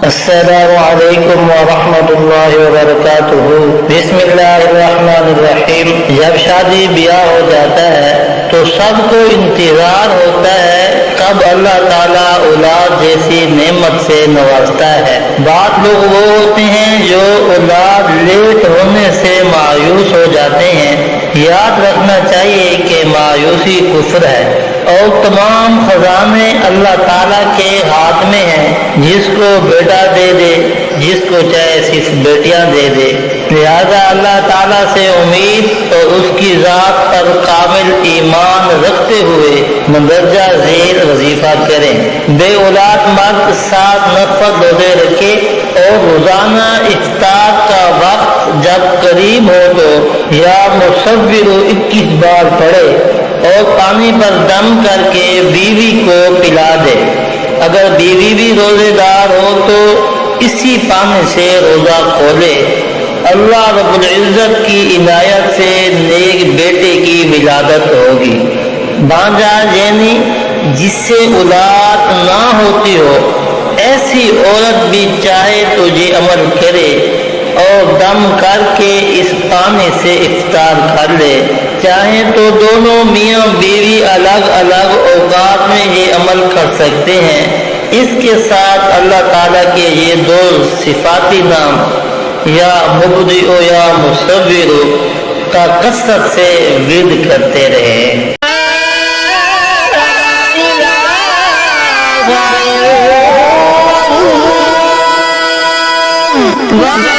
السلام علیکم ورحمۃ اللہ وبرکاتہ۔ بسم اللہ الرحمن الرحیم۔ جب شادی بیاہ ہو جاتا ہے تو سب کو انتظار ہوتا ہے کب اللہ تعالیٰ اولاد جیسی نعمت سے نوازتا ہے۔ بعض لوگ وہ ہوتے ہیں جو اولاد لیٹ ہونے سے مایوس ہو جاتے ہیں۔ یاد رکھنا چاہیے کہ مایوسی کفر ہے اور تمام خزانے اللہ تعالیٰ کے ہاتھ میں ہیں، جس کو بیٹا دے دے، جس کو چاہے صرف بیٹیاں دے دے۔ لہذا اللہ تعالیٰ سے امید اور اس کی ذات پر کامل ایمان رکھتے ہوئے مندرجہ ذیل وظیفہ کریں۔ بے اولاد مرد 7 نفل روزے رکھے اور روزانہ افطار کا وقت جب قریب ہو تو یا مصور 21 بار پڑھے اور پانی پر دم کر کے بیوی کو پلا دے۔ اگر بیوی بھی روزے دار ہو تو اسی پانی سے روزہ کھولے۔ اللہ رب العزت کی عنایت سے نیک بیٹے کی ولادت ہوگی۔ بانجا یعنی جس سے اولاد نہ ہوتی ہو، ایسی عورت بھی چاہے تو یہ عمل کرے اور دم کر کے اس پانی سے افطار کر لے۔ چاہیں تو دونوں میاں بیوی الگ الگ اوقات میں یہ عمل کر سکتے ہیں۔ اس کے ساتھ اللہ تعالیٰ کے یہ 2 صفاتی نام یا مبدئ یا مصور کا کثرت سے ورد کرتے رہیں۔ واہ